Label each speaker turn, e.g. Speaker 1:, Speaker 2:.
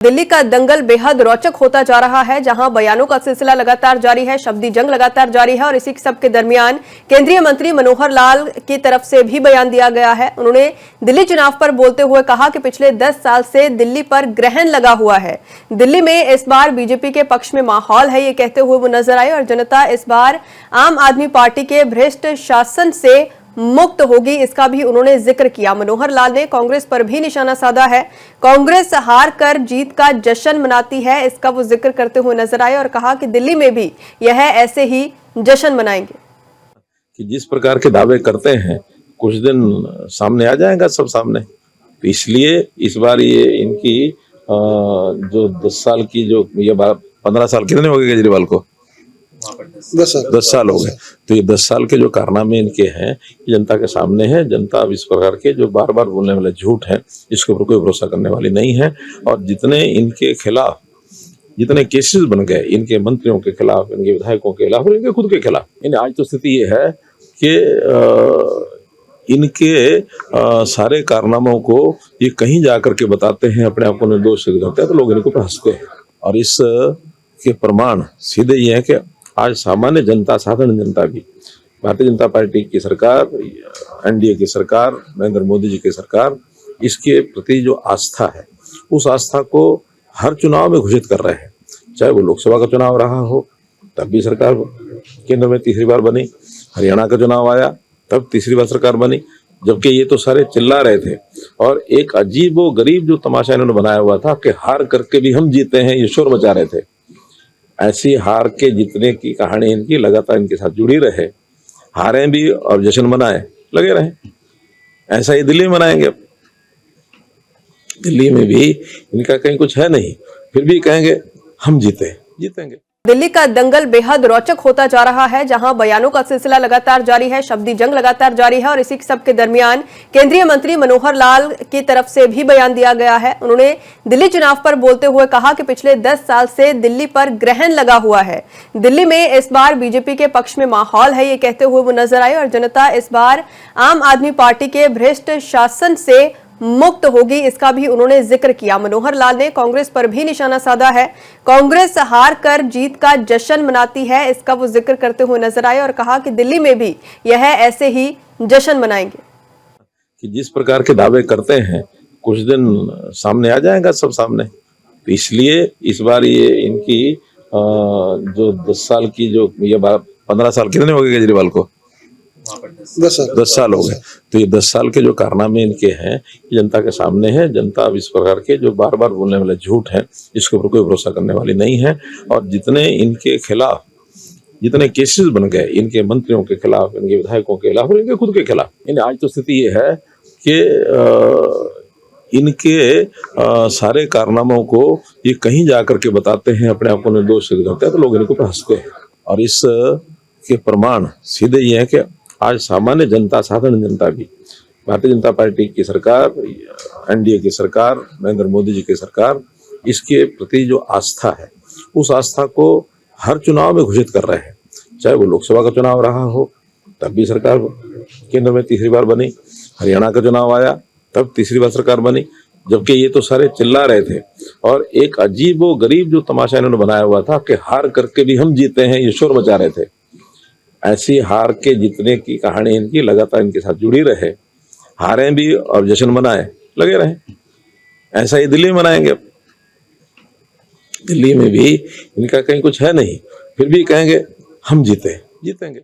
Speaker 1: दिल्ली का दंगल बेहद रोचक होता जा रहा है, जहां बयानों का सिलसिला लगातार जारी है, शब्दी जंग लगातार जारी है और इसी सब के दरमियान केंद्रीय मंत्री मनोहर लाल की तरफ से भी बयान दिया गया है। उन्होंने दिल्ली चुनाव पर बोलते हुए कहा कि पिछले 10 साल से दिल्ली पर ग्रहण लगा हुआ है। दिल्ली में इस बार बीजेपी के पक्ष में माहौल है, ये कहते हुए वो नजर आए और जनता इस बार आम आदमी पार्टी के भ्रष्ट शासन से मुक्त होगी, इसका भी उन्होंने जिक्र किया। मनोहर लाल ने कांग्रेस पर भी निशाना साधा है। कांग्रेस हार कर जीत का जश्न मनाती है, इसका वो जिक्र करते हुए नजर आए और कहा कि दिल्ली में भी यह ऐसे ही जश्न मनाएंगे।
Speaker 2: कि जिस प्रकार के दावे करते हैं कुछ दिन सामने आ जाएगा सब सामने, तो इसलिए इस बार ये इनकी जो 10 साल की जो ये 15 साल कितने हो गए केजरीवाल को 10 साल हो गए, तो ये 10 साल के जो कारनामे इनके हैं जनता के सामने है। जनता अब इस प्रकार के जो बार बार बोलने वाले झूठ हैं इसके ऊपर कोई भरोसा करने वाली नहीं है। और जितने इनके खिलाफ जितने केसेस बन गए इनके मंत्रियों के खिलाफ, इनके विधायकों के खिलाफ और इनके खुद के खिलाफ, आज तो स्थिति ये है कि इनके सारे कारनामों को ये कहीं जाकर के बताते हैं, अपने आप को निर्दोष सिद्ध करते हैं, तो लोग इनको हंसते हैं। और इस के प्रमाण सीधे ये है कि आज सामान्य जनता, साधारण जनता भी भारतीय जनता पार्टी की सरकार, एनडीए की सरकार, नरेंद्र मोदी जी की सरकार, इसके प्रति जो आस्था है उस आस्था को हर चुनाव में घोषित कर रहे हैं। चाहे वो लोकसभा का चुनाव रहा हो तब भी सरकार केंद्र में तीसरी बार बनी, हरियाणा का चुनाव आया तब तीसरी बार सरकार बनी, जबकि ये तो सारे चिल्ला रहे थे। और एक अजीब व गरीब जो तमाशा इन्होंने बनाया हुआ था कि हार करके भी हम जीते हैं, ये शोर मचा रहे थे। ऐसी हार के जीतने की कहानी इनकी लगातार इनके साथ जुड़ी रहे, हारे भी और जश्न मनाए लगे रहे। ऐसा ही दिल्ली में मनाएंगे। अब दिल्ली में भी इनका कहीं कुछ है नहीं, फिर भी कहेंगे हम जीतेंगे।
Speaker 1: दिल्ली का दंगल बेहद रोचक होता जा रहा है, जहां बयानों का सिलसिला लगातार जारी है, शब्दी जंग लगातार जारी है और इसी सब के दरमियान केंद्रीय मंत्री मनोहर लाल की तरफ से भी बयान दिया गया है। उन्होंने दिल्ली चुनाव पर बोलते हुए कहा कि पिछले 10 साल से दिल्ली पर ग्रहण लगा हुआ है। दिल्ली में इस बार बीजेपी के पक्ष में माहौल है, ये कहते हुए वो नजर आए और जनता इस बार आम आदमी पार्टी के भ्रष्ट शासन से मुक्त होगी, इसका भी उन्होंने जिक्र किया। मनोहर लाल ने कांग्रेस पर भी निशाना साधा है। कांग्रेस हार कर जीत का जश्न मनाती है, इसका वो जिक्र करते हुए नजर आए और कहा कि दिल्ली में भी यह ऐसे ही जश्न मनाएंगे।
Speaker 2: कि जिस प्रकार के दावे करते हैं कुछ दिन सामने आ जाएगा सब सामने, तो इसलिए इस बार ये इनकी जो 10 साल की जो ये 15 साल कितने हो गए केजरीवाल को 10 साल हो गए, तो ये 10 साल के जो कारनामे इनके हैं जनता के सामने है। जनता अब इस प्रकार के जो बार बार बोलने वाले झूठ हैं इसके ऊपर कोई भरोसा करने वाली नहीं है। और जितने इनके खिलाफ जितने केसेस बन गए इनके मंत्रियों के खिलाफ, इनके विधायकों के खिलाफ और इनके खुद के खिलाफ, आज तो स्थिति ये है कि इनके सारे कारनामों को ये कहीं जाकर के बताते हैं, अपने आप को निर्दोष सिद्ध करते हैं, तो लोग इनको हंसते हैं। और इस के प्रमाण सीधे ये है कि आज सामान्य जनता, साधारण जनता भी भारतीय जनता पार्टी की सरकार, एनडीए की सरकार, नरेंद्र मोदी जी की सरकार, इसके प्रति जो आस्था है उस आस्था को हर चुनाव में घोषित कर रहे हैं। चाहे वो लोकसभा का चुनाव रहा हो तब भी सरकार केंद्र में तीसरी बार बनी, हरियाणा का चुनाव आया तब तीसरी बार सरकार बनी, जबकि ये तो सारे चिल्ला रहे थे। और एक अजीब व गरीब जो तमाशा इन्होंने बनाया हुआ था कि हार करके भी हम जीते हैं, ये शोर मचा रहे थे। ऐसी हार के जीतने की कहानी इनकी लगातार इनके साथ जुड़ी रहे, हारे भी और जश्न मनाए लगे रहे। ऐसा ही दिल्ली में मनाएंगे। अब दिल्ली में भी इनका कहीं कुछ है नहीं, फिर भी कहेंगे हम जीतेंगे।